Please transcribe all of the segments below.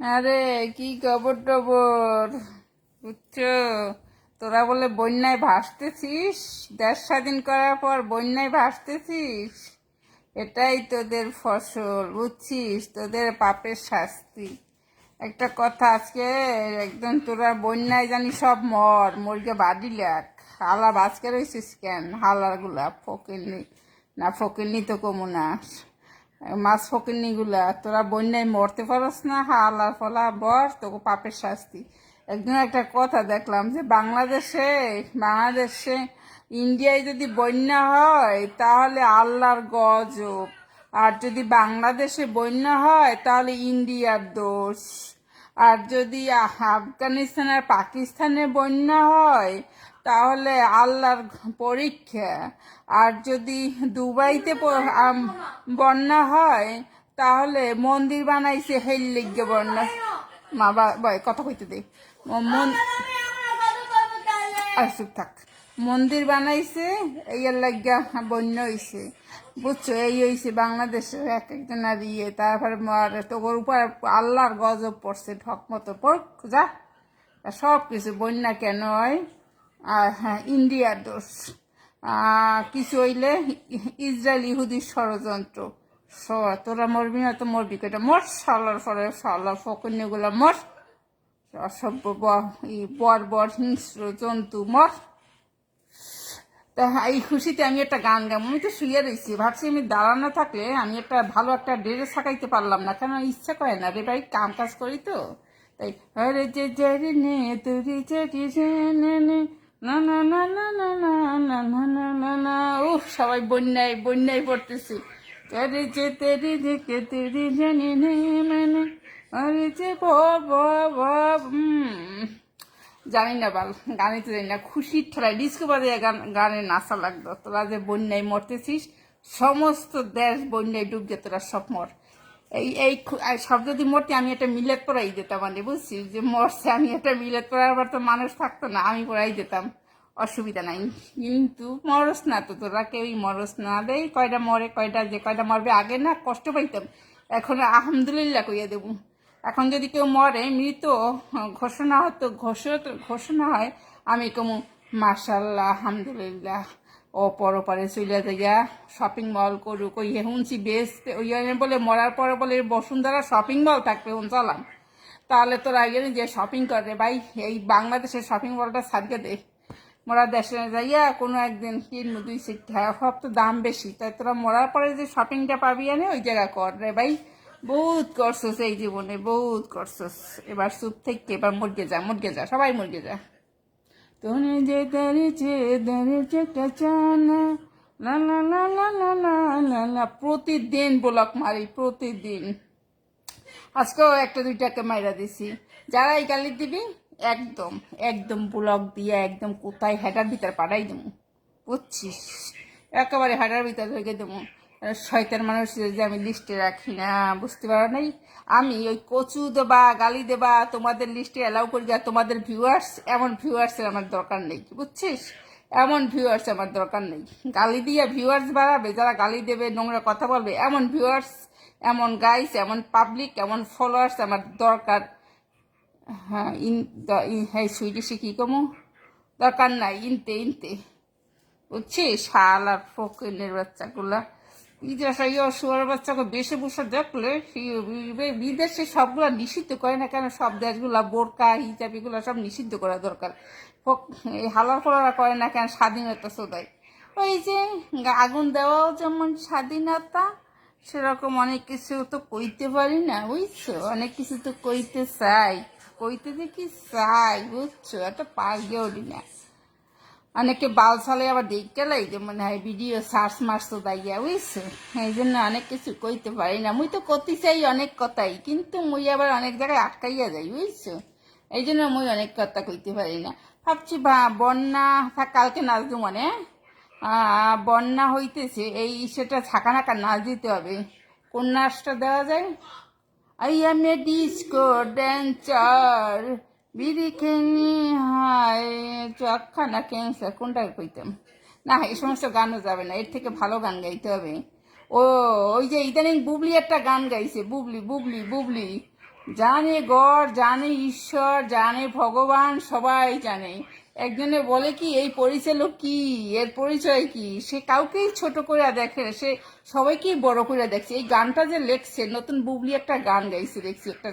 আরে কি খবর টবর, বুঝছো? তোরা বলে বন্যায় ভাসতেছিস, দেশ স্বাধীন করার পর বন্যায় ভাসতেছিস। এটাই তোদের ফসল, বুঝছিস? তোদের পাপের শাস্তি। একটা কথা আজকে, একদম তোরা বন্যায় জানি সব মরগে বাড়ি লাগ। হালা বাজকে রয়েছিস কেন? হালাগুলা ফকিরনি, না ফকিরনি তো কমু না, মাছ ফকিরনি গুলা, তোরা বন্যায় মরতে পারস না, হালার ফলা বর তোকে পাপের শাস্তি। একদিন একটা কথা দেখলাম যে বাংলাদেশে ইন্ডিয়ায় যদি বন্যা হয় তাহলে আল্লাহর গজব, আর যদি বাংলাদেশে বন্যা হয় তাহলে ইন্ডিয়ার দোষ, আর যদি আফগানিস্তান আর পাকিস্তানে বন্যা হয় তাহলে আল্লাহর পরীক্ষা, আর যদি দুবাইতে বন্যা হয় তাহলে মন্দির বানাইছে হেল লিগে বন্যা। মা বাবা কথা কইতে দে। চুপ থাক। মন্দির বানাইছে এইয়ার লাগিয়া বন্যা হইছে, বুঝছো? এই হইছে বাংলাদেশের এক একজনের ইয়ে। তারপরে তোর উপর আল্লাহর গজব পড়ছে, ঠক মতো পড় যা। সব কিছু বন্যা কেন হয়? আর হ্যাঁ, ইন্ডিয়ার দোষ। কিছু হইলে ইসরায়েল ইহুদির ষড়যন্ত্র। তোরা মরবি না তো মরবি কেটা, মর সালার ফলে সালার ফকন্যগুলা মর, অসভ্য বর্বর হিংস্র জন্তু মর। তা এই খুশিতে আমি একটা গান গাবো। আমি তো শুয়ে রয়েছি, ভাবছি আমি দাঁড়ানো থাকলে আমি একটা ভালো একটা ড্রেস থাকাইতে পারলাম না, কেন ইচ্ছা করে না রে ভাই, কাম কাজ করি তো তাই। আরে যে জারি নে তুরি জারি নে নে, না না না না না না না না না না না। উফ, সবাই বন্যায় বন্যায় পড়তেছি। আরে যে তেরি দেখে তেরি জানি নে মানে, আরে যে বাব জানি না বাল, গানে তো জানি না। খুশির ঠেলায় ডিস্কো বাজে গানে নাচা লাগতো। তোরা যে বন্যায় মরতেছিস, সমস্ত দেশ বন্যায় ডুবছে, তোরা সব মর। এই এই সব যদি মরতে আমি একটা মিলেট পড়াই দিতাম, মানে বুঝছিস যে মরছে, আমি একটা মিলেট পড়ার পর তো মানুষ থাকতো না, আমি পড়াই দিতাম, অসুবিধা নাই। কিন্তু মরস না তো, তোরা কেউই মরস না। দেই কয়টা মরে, কয়টা যে কয়টা মরবে, আগে না কষ্ট পাইতাম, এখন আলহামদুলিল্লাহ কইয়া দেবো। এখন যদি কেউ মরে, মৃত ঘোষণা হতো, ঘোষণা হয়, আমি কমু মাশাল্লাহ আলহামদুলিল্লাহ, ও পরপারে চলে যাইয়া শপিং মল করুক। ওই শুনছি বেশ ওই বলে মরার পরে বলে বসুন্ধরা শপিং মল থাকবে, চালাম। তাহলে তোরা আগে যে শপিং করে ভাই, এই বাংলাদেশের শপিং মলটা ছাড়িয়ে দে। মরা দেশে যাইয়া কোনো একদিন কিনবো 2 সিট, সব তো দাম বেশি, তাই তোরা মরার পরে যে শপিংটা পাবি আনে ওই জায়গা কর রে ভাই। বহুত করছস এই জীবনে, বহুত করছস। এবার চুপ থেকে এবার মর্গে যা, সবাই মর্গে যা। তুমি যে দাঁড়িয়েছে কাচানা, লা লা লা লা লা লা লা লা। প্রতিদিন ব্লক মারি, প্রতিদিন। আজকেও একটা দুইটাকে মাইরা দিছি। যারাই গালি দিবি একদম একদম ব্লক দিয়ে একদম কোথায় হেডার ভিতর পাঠাই দেবো, বুঝছিস? একেবারে হেডার ভিতর ঢুকে দেবো। শয়তান মানুষ যে আমি লিস্টে রাখি না, বুঝতে পারো নাই? আমি ওই কচু দেবা, গালি দেবা তোমাদের লিস্টে অ্যালাউ করি না। তোমাদের ভিউয়ার্স, এমন ভিউয়ার্সের আমার দরকার নেই, বুঝছিস? এমন ভিউয়ার্স আমার দরকার নেই। গালি দিয়ে ভিউয়ার্স বাড়াবে, যারা গালি দেবে, নোংরা কথা বলবে, এমন ভিউয়ার্স, এমন গাইস, এমন পাবলিক, এমন ফলোয়ার্স আমার দরকার। হ্যাঁ, হ্যাঁ সুইডিশে কী কমু, দরকার নাই। ইনতে ইনতে, বুঝছিস? শালার ফকিনের বাচ্চাগুলা, শুয়ার বাচ্চাকে বেশি বসে দেখলে বিদেশে সবগুলা নিষিদ্ধ করে না কেন? সব দেশগুলা বোরকা হিজাব এগুলো সব নিষিদ্ধ করা দরকার। এই হালার ফলারা করে না কেন? স্বাধীনতা শোধায়। ওই যে আগুন দেওয়াও যেমন স্বাধীনতা, সেরকম অনেক কিছু তো কইতে পারি না, বুঝছো? অনেক কিছু তো কইতে চাই, কইতে দেখি চাই, বুঝছো? একটা পারগে ওঠি না। অনেকে বাল ছালে আবার দেখলাই যে মনে হয় ভিডিও সার্চ মারছো দাইয়া, বুঝছো? এই জন্য অনেক কিছু কইতে পারি না। মুই তো করতে চাই অনেক কথাই, কিন্তু মুই আবার অনেক জায়গায় আটকাইয়া যাই, বুঝছো? এই জন্য মুই অনেক কথা কইতে পারি না। ভাবছি বন্যা কালকে নাচবো, মানে বন্যা হইতেছে, এই সেটা ছাকা নাকা নাচ দিতে হবে। কোন নাচটা দেওয়া যায়? I am a disco dancer, বিড়ি খেয়ে হায় চক্ষানা ক্যান্সার, কোনটা কইতাম? না, এই সমস্ত গানও যাবে না, এর থেকে ভালো গান গাইতে হবে। ও ওই যে ইদানিং বুবলি একটা গান গাইছে, বুবলি বুবলি বুবলি জানে গড, জানে ঈশ্বর, জানে ভগবান, সবাই জানে। একজনে বলে কি এই পরিচালক কি, এর পরিচয় কি, সে কাউকেই ছোট করে দেখে, সে সবাইকেই বড় করে দেখছে। এই গানটা যে লেখছে, নতুন বুবলি একটা গান গাইছে দেখছি একটা,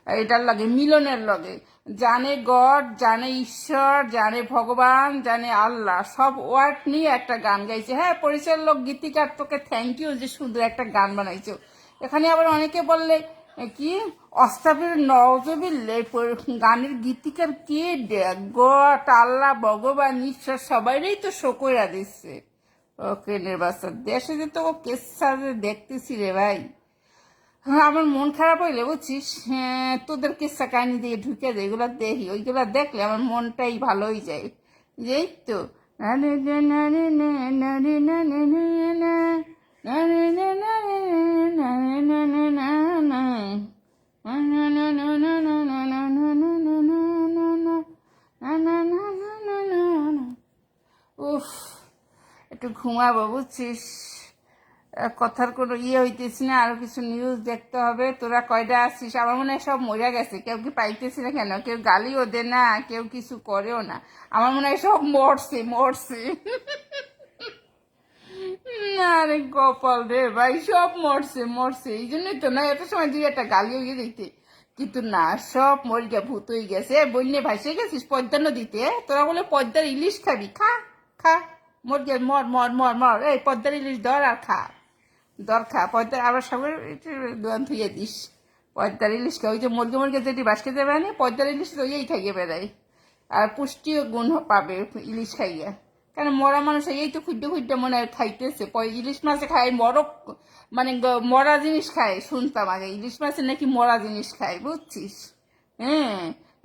এটার লগে মিলনের লগে, জানে গড, জানে ঈশ্বর, জানে ভগবান, জানে আল্লাহ, সব ওয়ার্ড নিয়ে একটা গান গাইছে। হ্যাঁ, পরিচালক গীতিকার, তোকে থ্যাংক ইউ যে সুন্দর একটা গান বানাইছো। এখানে আবার অনেকে বললে কি অস্তাফির নওয়াজবিল্লে গানের গীতিকার কে, গড, আল্লাহ, ভগবান, ঈশ্বর সবাইরই তো শো কইরা দিচ্ছে। ওকে নির্বাচন দেশে যে তো কেসা দেখতেছি রে ভাই। হ্যাঁ, আমার মন খারাপ হইলে বুঝছিস, হ্যাঁ, তোদের কিসা কাহিনী দিয়ে ঢুকে যায়, এগুলো দেখি, ওইগুলা দেখলে আমার মনটাই ভালো হয়ে যায়। এই তো উফ, একটু ঘুমাবো বুঝছিস, কথার কোনো হইতেছি না, আরো কিছু নিউজ দেখতে হবে। তোরা কয়টা আসছিস? আমার মনে হয় সব মরে গেছে, কেউ কি পাইতেছি না কেন, কেউ গালিও দে না, কেউ কিছু করেও না, আমার মনে হয় সব মরছে মরছে। না রে কপাল রে ভাই, সব মরছে মরছে, এই জন্যই তো না এত সময় দুই একটা গালি হয়ে দিতে, কিন্তু না, সব মরে গিয়ে ভূত হয়ে গেছে। বন্যে ভাসে গেছিস পদ্মা নদীতে, তোরা বলে পদ্মার ইলিশ খাবি, খা খা, মর গে, মর মর মর মর, এই পদ্মার ইলিশ ধর আর খা, দরকার পদ্মার আবার সবের দোয়ান থুয়ে দিস। পদ্মার ইলিশকে ওই যে মুরগি মুরগি যেটি বাসকে দেবে না, পদ্মার ইলিশ তো ওই খাইয়ে বেড়ায়, আর পুষ্টিও গুণ পাবে ইলিশ খাইয়া। কেন মরা মানুষ এই তো খুঁজতে খুঁজতে মনে হয় খাইতেছে, ইলিশ মাছে খায় মরক, মানে মরা জিনিস খায় শুনতাম আগে, ইলিশ মাছে নাকি মরা জিনিস খায় বুঝছিস। হ্যাঁ,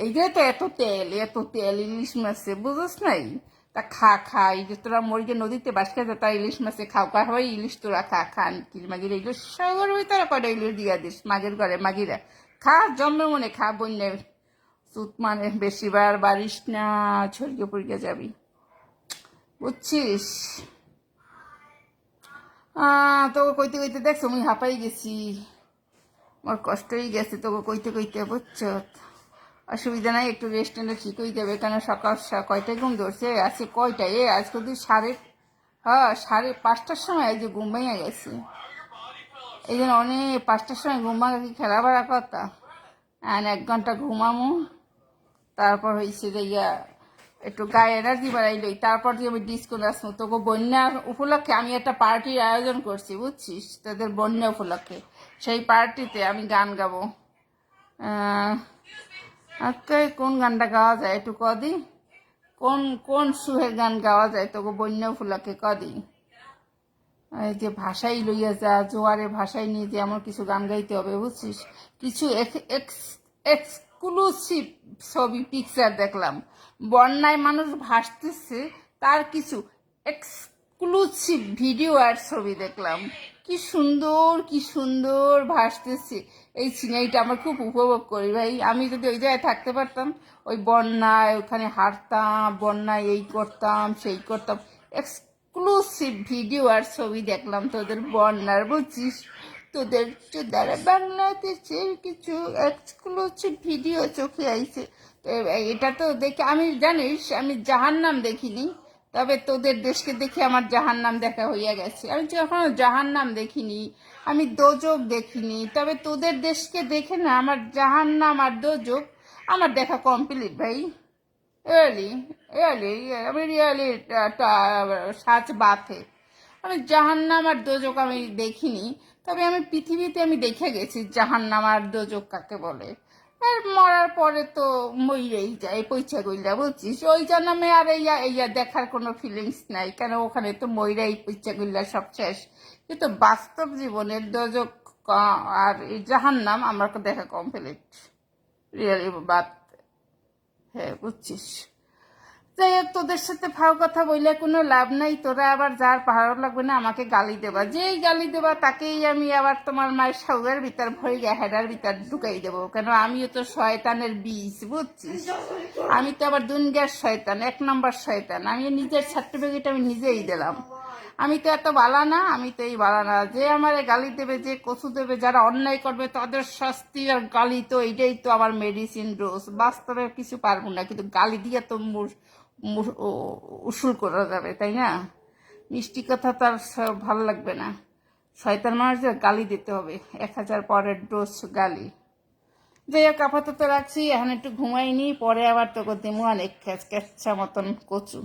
এইটাই তো এত তেল এত তেল ইলিশ মাছে, বুঝোস নাই? তা খা খা, এই যে তোরা মরিগে নদীতে বাস খেতে তা ইলিশ মাছে খাও, কা হয় ইলিশ তোরা খা খান কি মাগির ইলিশ সাগর ওই তারা কয়টা ইলিশ দিয়া দিস মাগের ঘরে, মাগিরা খা জন্মের মনে খা, বন্যে সুত মানে বেশিবার বারিস না, ছড়িয়ে পড়িয়ে যাবি বুঝছিস। তোকে কইতে কইতে দেখছো আমি হাঁপাই গেছি, আমার কষ্ট হয়ে গেছে তোকে কইতে কইতে, বুঝছ? অসুবিধা নাই, একটু রেস্ট নিলে ঠিক হয়ে যাবে। কেন সকাল কয়টায় ঘুম ধরছে, আজকে কয়টায়, আজকে তুই হ্যাঁ 5:30টার সময় এই যে ঘুম ভেঙে গেছে, এই জন্য অনেক 5টার সময় ঘুম ভাঙা কি খেলা বেড়া কথা, 1 ঘন্টা ঘুমামো, তারপর হয়েছে যে একটু গায়ে এনার্জি বাড়াইলই, তারপর দিয়ে আমি ডিস্কো নাচবো। তোকে বন্যার উপলক্ষে আমি একটা পার্টির আয়োজন করছি বুঝছিস, তোদের বন্যা উপলক্ষে, সেই পার্টিতে আমি গান গাবো। কোন গানটা গাওয়া যায় একটু কদি, কোন কোন সুরের গান গাওয়া যায় তোকে বন্যা উপলক্ষে কদি? এই যে ভাষাই লইয়া যা, জোয়ারে ভাষাই নিয়ে যে এমন কিছু গান গাইতে হবে বুঝছিস। কিছু এক্সক্লুসিভ ছবি পিকচার দেখলাম, বন্যায় মানুষ ভাসতেছে, তার কিছু এক্সক্লুসিভ ভিডিও আর ছবি দেখলাম, কি সুন্দর কি সুন্দর ভাসতেছে। এই সিনারিটা আমার খুব উপভোগ করি ভাই, আমি যদি ওই জায়গায় থাকতে পারতাম, ওই বন্যায় ওখানে হাঁটতাম, বন্যায় এই করতাম সেই করতাম, এক্সক্লুসিভ ভিডিও আর ছবি দেখলাম তোদের বন্যার বুঝছিস, তোদের দ্বারা বাংলাদেশের কিছু এক্সক্লুসিভ ভিডিও চোখে আইছে। এটা তো দেখে আমি, জানিস আমি জাহান্নাম দেখিনি, তবে তোদের দেশকে দেখে আমার জাহান্নাম দেখা হইয়া গেছে। আমি কখনো জাহান্নাম দেখিনি, আমি দোজক দেখিনি, তবে তোদের দেশকে দেখে না আমার জাহান্নাম আর দোজক আমার দেখা কমপ্লিট ভাই। রিয়েলি রিয়েলি আমি রিয়েলি সাচ বাথে, আমি জাহান্নাম আর দোজক আমি দেখিনি, তবে আমি পৃথিবীতে আমি দেখে গেছি জাহান্নাম আর দোজক কাকে বলে। আর মরার পরে তো মইরেই যায় পয়সা গইলা বুঝছিস, ওই জানামে আর ইয়া দেখার কোনো ফিলিংস নাই, কেন ওখানে তো মইরাই পয়সা গইলা সব শেষ। কিন্তু বাস্তব জীবনের দোজক আর এই জাহান্নাম আমার দেখা কমপ্লিট রিয়েলি বাত। হ্যাঁ বুঝছিস। যাই হোক, তোদের সাথে ফাও কথা বললে কোনো লাভ নাই, তোরা আবার যার ভালো লাগবে না আমাকে গালি দেবা, যেই গালি দেবা তাকেই আমি আবার তোমার মায়ের সাউয়ের ভিতর ভরে হেডার ভিতর ঢুকাই দেবো, কেন আমিও তো শয়তানের বীজ বুঝছিস, আমি তো আবার দুনিয়ার শয়তান, 1 নম্বর শয়তান, আমি নিজের সার্টিফিকেট আমি নিজেই দিলাম। আমি তো এত বালা না, আমি তো এই বালা না। যে আমারে গালি দেবে, যে কচু দেবে, যারা অন্যায় করবে তাদের শাস্তি আর গালি, তো এইটাই তো আমার মেডিসিন ডোজ। বাস্তবে কিছু পারবো না, কিন্তু গালি দিয়ে তো উসুল করা যাবে, তাই না? মিষ্টি কথা তার ভালো লাগবে না। শয়তান মানুষদের গালি দিতে হবে, 1000 পরের ডোজ গালি। যাই হোক, আপাতত রাখছি, এখন একটু ঘুমাইনি, পরে আবার তোকে দিমু অনেক ক্যাচা মতন কচু।